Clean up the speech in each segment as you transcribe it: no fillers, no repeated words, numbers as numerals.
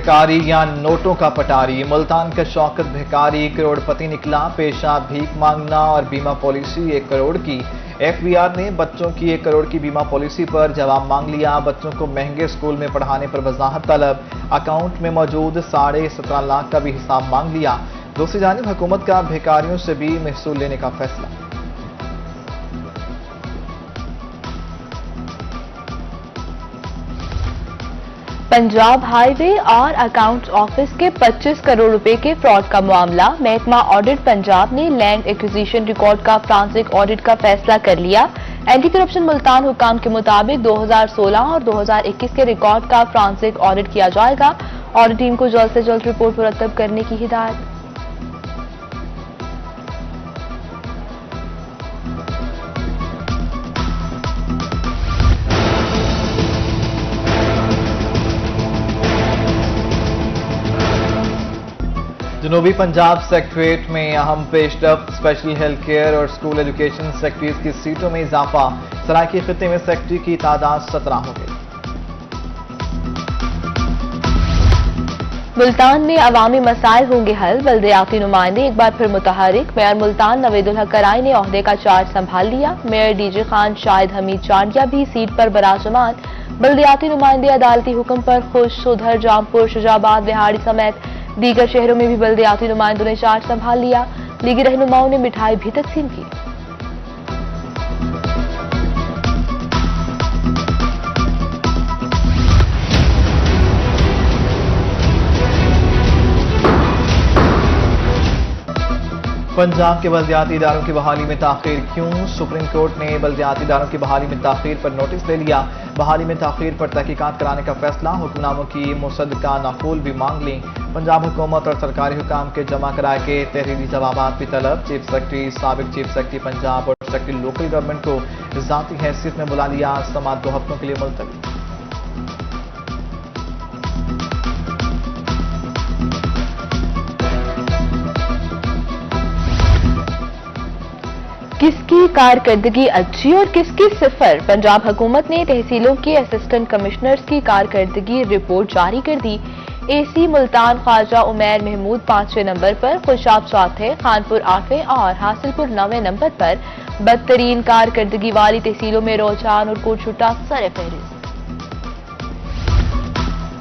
भिखारी या नोटों का पटारी। मुल्तान का शौकत भिखारी करोड़पति निकला। पेशा भीख मांगना और बीमा पॉलिसी 1 करोड़ की। एफबीआर ने बच्चों की 1 करोड़ की बीमा पॉलिसी पर जवाब मांग लिया। बच्चों को महंगे स्कूल में पढ़ाने पर वजाहत तलब। अकाउंट में मौजूद 17.5 लाख का भी हिसाब मांग लिया। दूसरी जानिब हुकूमत का भिखारियों से भी महसूल लेने का फैसला। पंजाब हाईवे और अकाउंट्स ऑफिस के 25 करोड़ रुपए के फ्रॉड का मामला। महकमा ऑडिट पंजाब ने लैंड एक्विजिशन रिकॉर्ड का फ्रांसिक ऑडिट का फैसला कर लिया। एंटी करप्शन मुल्तान हुकाम के मुताबिक 2016 और 2021 के रिकॉर्ड का फ्रांसिक ऑडिट किया जाएगा। ऑडिट टीम को जल्द से जल्द रिपोर्ट मुरतब करने की हिदायत। जनूबी पंजाब सेक्रेटरीट में अहम पेशरफ्त। स्पेशल हेल्थ केयर और स्कूल एजुकेशन सेक्रेटरीज की सीटों में इजाफा। सराइकी खित्ते में सेक्रेटरी की तादाद 17 हो गई। मुल्तान में अवामी मसाइल होंगे हल। बल्दियाती नुमाइंदे एक बार फिर मुतहरिक। मेयर मुल्तान नवेदुल हक कराई ने ओहदे का चार्ज संभाल लिया। मेयर डीजे खान शाहिद हमीद चांडिया भी सीट पर बराजमान। बल्दियाती नुमाइंदे अदालती हुक्म पर खुश। उधर जामपुर, शुजाबाद, रिहाड़ी समेत दीगर शहरों में भी बल्दियाती नुमाइंदों ने चार्ज संभाल लिया। लीगी रहनुमाओं ने मिठाई भी तकसीम की। पंजाब के बल्दियाती इदारों की बहाली में ताखीर क्यों? सुप्रीम कोर्ट ने बल्दियाती इदारों की बहाली में ताखीर पर नोटिस ले लिया। बहाली में ताखीर पर तहकीकात कराने का फैसला। हुक्मनामों की मुसद्दका नकूल भी मांग ली। पंजाब हुकूमत और सरकारी हुकाम के जमा कराए के तहरीरी जवाबात भी तलब। चीफ सेक्रेटरी, साबिक चीफ सेक्रेटरी पंजाब और सेक्रेटरी लोकल गवर्नमेंट को ज़ाती हैसियत में बुला लिया। समात 2 हफ्तों के लिए मुलतवी। किसकी कारकर्दगी अच्छी और किसकी सिफर? पंजाब हुकूमत ने तहसीलों के असिस्टेंट कमिश्नर्स की कारकर्दगी रिपोर्ट जारी कर दी। एसी मुल्तान ख्वाजा उमैर महमूद 5वें नंबर पर, खुशाब 4वें, खानपुर 8वें और हासिलपुर 9वें नंबर पर। बदतरीन कारकर्दगी वाली तहसीलों में रोजान और कोटशुटा सरफहरिस्त।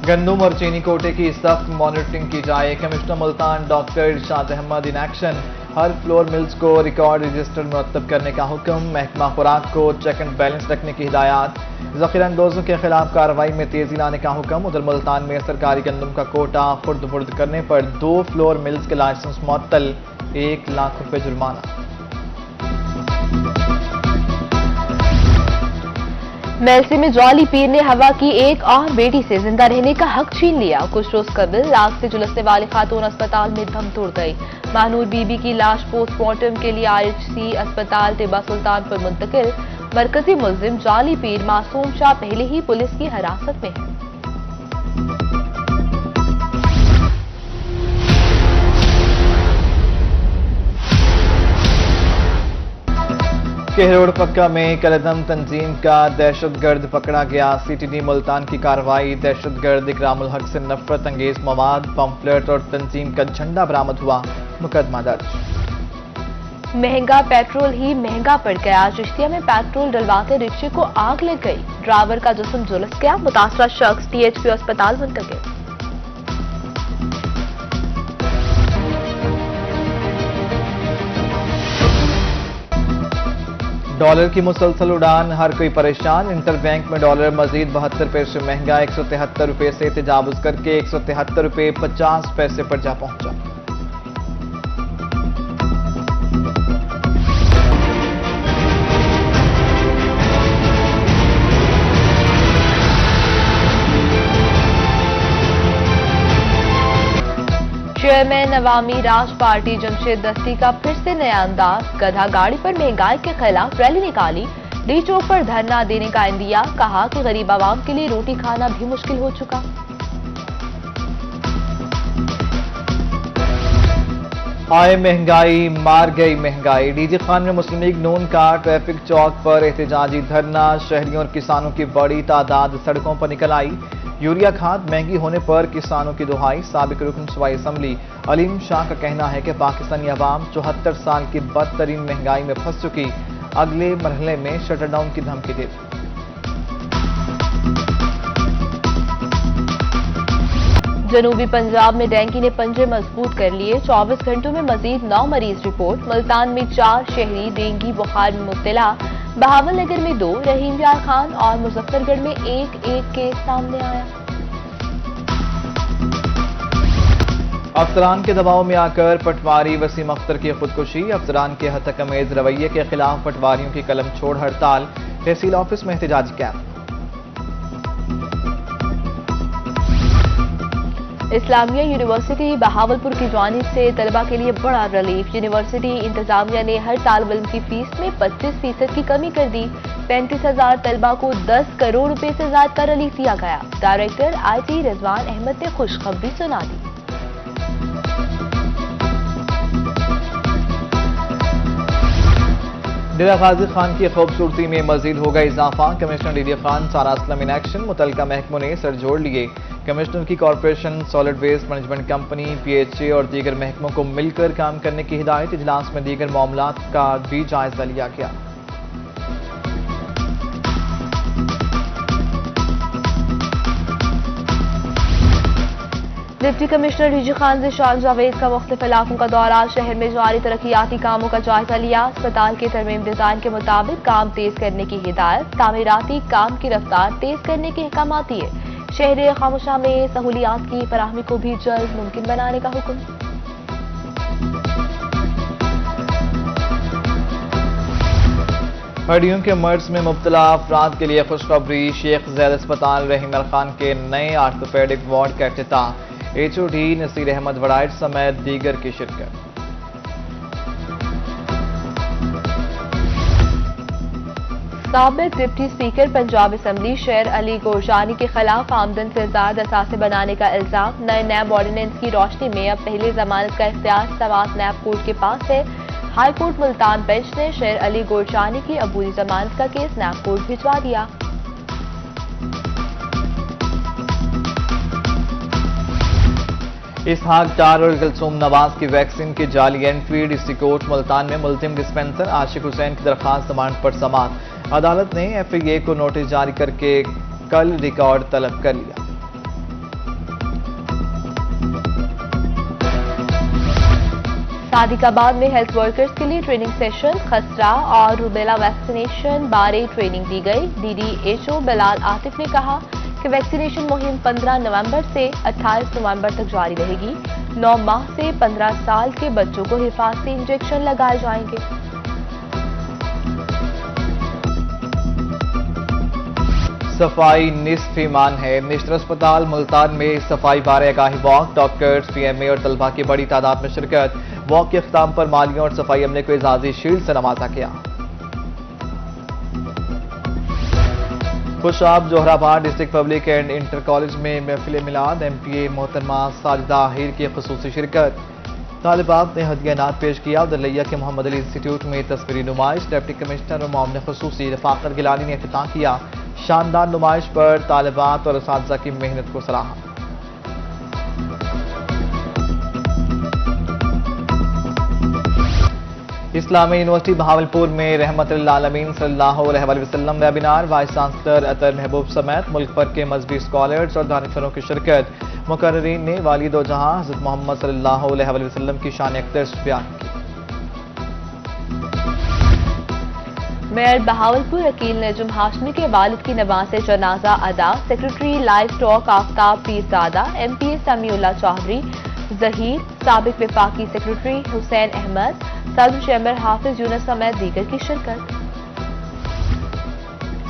गंदुम और चीनी कोटे की सख्त मॉनिटरिंग की जाए। Commissioner Multan doctor Irshad Ahmad in action. हर फ्लोर मिल्स को रिकॉर्ड रजिस्टर मुरतब करने का हुक्म। महकमा खुराक को चेक एंड बैलेंस रखने की हिदायत। जखीरा अंदोजों के खिलाफ कार्रवाई में तेजी लाने का हुक्म। उधर मुल्तान में सरकारी गंदुम का कोटा खुर्द बुर्द करने पर 2 फ्लोर मिल्स के लाइसेंस मुअत्तल। 1 लाख रुपए जुर्माना। मेलसी में जौली पीर ने हवा की एक और बेटी से जिंदा रहने का हक छीन लिया। कुछ रोज कबल आग से झुलसने वाली खातून अस्पताल में दम तोड़ गई। महानूर बीबी की लाश पोस्टमार्टम के लिए IHC अस्पताल टिब्बा सुल्तान पर मुंतकिल। मरकजी मुलजिम जौली पीर मासूम शाह पहले ही पुलिस की हिरासत में है। केहरोड पक्का में कलदम तंजीम का दहशतगर्द पकड़ा गया। CTD मुल्तान की कार्रवाई। दहशतगर्द इकरामुल हक से नफरत अंगेज मवाद, पंफलेट और तंजीम का झंडा बरामद हुआ। मुकदमा दर्ज। महंगा पेट्रोल ही महंगा पड़ गया। चिश्तिया में पेट्रोल डलवाते रिक्शे को आग लग गई। ड्राइवर का जिस्म झुलस गया। मुतासरा शख्स THP अस्पताल मुंतकिल। डॉलर की मुसलसल उड़ान, हर कोई परेशान। इंटरबैंक में डॉलर मजीद 72 पैसे महंगा। 173 रुपए से तजावुज करके 173 रुपए 50 पैसे पर जा पहुंचा। चेयरमैन अवामी राज पार्टी जमशेद दस्ती का फिर से नया अंदाज। गधा गाड़ी पर महंगाई के खिलाफ रैली निकाली। डी चौक पर धरना देने का इंदिया। कहा कि गरीब आवाम के लिए रोटी खाना भी मुश्किल हो चुका। आए महंगाई मार गई महंगाई। डीजी खान में मुस्लिम लीग नून का ट्रैफिक चौक पर एहतजाजी धरना। शहरियों और किसानों की बड़ी तादाद सड़कों पर निकल आई। यूरिया खाद महंगी होने पर किसानों की दुहाई। साबिक रुकन सूबाई असम्बली अलीम शाह का कहना है कि पाकिस्तानी अवाम 74 साल की बदतरीन महंगाई में फंस चुकी, अगले मरहले में शटरडाउन की धमकी दे दी। जनूबी पंजाब में डेंगू ने पंजे मजबूत कर लिए। 24 घंटों में मजीद 9 मरीज रिपोर्ट। मुल्तान में 4 शहरी डेंगू बुखार में मुब्तला। बहावलनगर में 2, रहीम यार खान और मुजफ्फरगढ़ में एक केस सामने आया। अफसरान के दबाव में आकर पटवारी वसीम अख्तर की खुदकुशी। अफसरान के हतकमेज रवैये के खिलाफ पटवारियों की कलम छोड़ हड़ताल। तहसील ऑफिस में एहतजाजी कैंप। इस्लामिया यूनिवर्सिटी बहावलपुर की जानिब से तलबा के लिए बड़ा रिलीफ। यूनिवर्सिटी इंतजामिया ने हर तालिब इल्म की फीस में 25% की कमी कर दी। 35,000 तलबा को 10 करोड़ रुपए से ज्यादा का रिलीफ दिया गया। डायरेक्टर IT रिजवान अहमद ने खुशखबरी सुना दी। डेरा गाजी खान की खूबसूरती में मजीद होगा इजाफा। कमिश्नर डीडी खान सारा असलम इन एक्शन। मुतलका महकमों ने सर जोड़ लिए। कमिश्नर की corporation, solid waste management company, PHA और दीगर महकमों को मिलकर काम करने की हिदायत। इजलास में दीगर मामलात का भी जायजा लिया गया। Deputy commissioner DG Khan Zeeshan Javed का मुख्तलिफ इलाकों का दौरा। शहर में जारी तरक्याती कामों का जायजा लिया। अस्पताल के तरमीम डिजाइन के मुताबिक काम तेज करने की हिदायत। तामीराती काम की रफ्तार तेज करने के अहकाम दिए। शहर खामोशा में सहूलियात की फराहमी को भी जल्द मुमकिन बनाने का हुक्म। हड्डियों के मर्ज में मुब्तला अफराद के लिए खुशखबरी। शेख जैद अस्पताल रहीम यार खान के नए आर्थोपेडिक वार्ड का इफ्तिताह। HOD नसीर अहमद वड़ाइट समेत दीगर की शिरकत। साबिक डिप्टी स्पीकर पंजाब असम्बली शेर अली गोरजानी के खिलाफ आमदन से ज्यादा असासे बनाने का इल्जाम। नए नैब ऑर्डिनेंस की रोशनी में अब पहले जमानत का इख्तियार समात नैब कोर्ट के पास है। हाई कोर्ट मुल्तान बेंच ने शेर अली गोरजानी की अबूरी जमानत का केस नैब कोर्ट भिजवा दिया। इसहाक डार और कुलसूम नवाज की वैक्सीन की जाली एंट्री। डिस्ट्रिक्ट कोर्ट मुल्तान में मुल्जिम डिस्पेंसर आशिक हुसैन की दरखास्त जमानत पर समाअत। अदालत ने FIA को नोटिस जारी करके कल रिकॉर्ड तलब कर लिया। सादिकाबाद में हेल्थ वर्कर्स के लिए ट्रेनिंग सेशन। खसरा और रूबेला वैक्सीनेशन बारे ट्रेनिंग दी गई। DDHO बिलाल आतिफ ने कहा कि वैक्सीनेशन मुहिम 15 नवंबर से 28 नवंबर तक जारी रहेगी। 9 माह से 15 साल के बच्चों को हिफाजती इंजेक्शन लगाए जाएंगे। सफाई निस्फ ईमान है। निश्तर अस्पताल मुल्तान में सफाई बारे आगाही वॉक। डॉक्टर्स, PMA और तलबा की बड़ी तादाद में शिरकत। वॉक के अख्ताम पर मालियों और सफाई अमले को एजाजी शील्ड से नवाजा गया। Khushab Jauharabad district public and inter college में महफिल मिलाद। MPA मोहतरमा साजिदा आहिर की खुसूसी शिरकत। तालिबात ने हदियानात पेश किया। दरलिया के मोहम्मद अली इंस्टीट्यूट में तस्वीरी नुमाइश। डिप्टी कमिश्नर और मामले खुसूसी रफाकत गिलानी ने इफ्तिताह किया। शानदार नुमाइश पर तालिबात और असातिज़ा की मेहनत को सराहा। इस्लामी यूनिवर्सिटी बहावलपुर में रहमतुल आलमीन सल्लल्लाहु अलैहि वसल्लम वेबिनार। वाइस चांसलर अतर महबूब समेत मुल्क भर के मजहबी स्कॉलर्स और दानिशवरों की शिरकत। मुकर्रिरीन ने वाली दो जहां हज़रत मोहम्मद सल्लल्लाहु अलैहि वसल्लम की शान अक़दस बयान की। मेयर बहावलपुर अकील नजम हाशमी के वालिद की नमाज़ जनाजा अदा। Secretary livestock Aftab Pirzada, MPA Samiullah Chaudhry Zaheer, साबिक विफाकी सेक्रेटरी हुसैन अहमद, सदर चैम्बर हाफिज यूनुस समेत दीगर की शिरकत।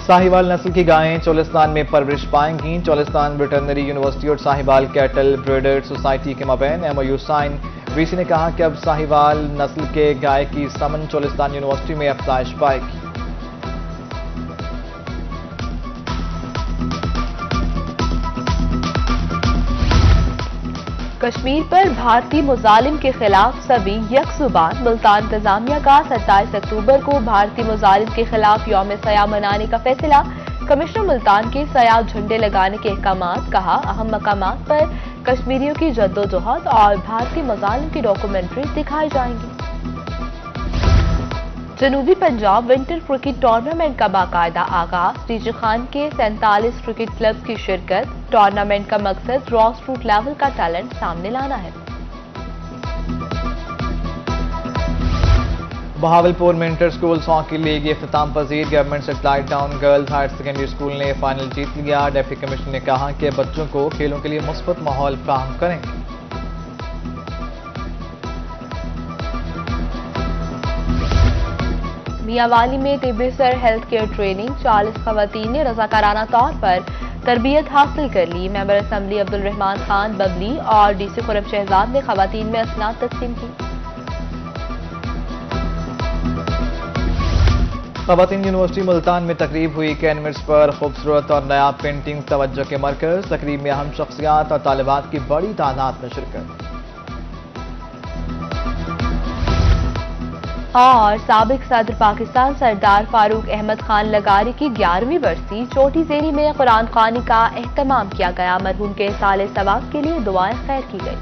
साहिवाल नस्ल की गायें चोलिस्तान में परवरिश पाएंगी। चोलिस्तान वेटरनरी यूनिवर्सिटी और साहिवाल कैटल ब्रीडर्स सोसाइटी के मबैन MOU साइन। VC ने कहा कि अब साहिवाल नस्ल के गाय की समन चोलिस्तान यूनिवर्सिटी में अफजाइश पाएगी। कश्मीर पर भारतीय मुजालिम के खिलाफ सभी यकसुबान। मुल्तान इंतजामिया का 27 अक्टूबर को भारतीय मुजालिम के खिलाफ यौम सया मनाने का फैसला। कमिश्नर मुल्तान के सया झंडे लगाने के अहकामात। कहा, अहम मकामात पर कश्मीरियों की जद्दोजहद और भारतीय मुजालिम की डॉक्यूमेंट्री दिखाई जाएंगी। जनूबी पंजाब विंटर क्रिकेट टूर्नामेंट का बाकायदा आगाज। डीजी खान के 47 क्रिकेट क्लब्स की शिरकत। टूर्नामेंट का मकसद ग्रास रूट लेवल का टैलेंट सामने लाना है। बहावलपुर में इंटर स्कूल हॉकी लीग इख्तिताम पजीर। Government satellite town girls higher secondary school ने फाइनल जीत लिया। डिप्टी कमिश्नर ने कहा कि बच्चों को खेलों के लिए मुस्बत माहौल फराहम करेंगे। मियांवाली में तिब्बी सर हेल्थ केयर ट्रेनिंग। 40 खवातीन ने रजाकाराना तौर पर तरबियत हासिल कर ली। मेंबर असम्बली अब्दुल रहमान खान बबली और डीसी खुरम शहजाद ने खवातीन में असनाद तकसीम की। खवातीन यूनिवर्सिटी मुल्तान में तकरीब हुई। कैनवस पर खूबसूरत और नया पेंटिंग तवज्जो के मरकज। तकरीब में अहम शख्सियात और तालिबात की बड़ी तादाद में शिरकत। और साबिक सदर पाकिस्तान सरदार फारूक अहमद खान लगारी की 11वीं बरसी। चोटी ज़ेरी में कुरान ख़वानी का एहतमाम किया गया। मरहूम के साले सवाब के लिए दुआएं खैर की गई।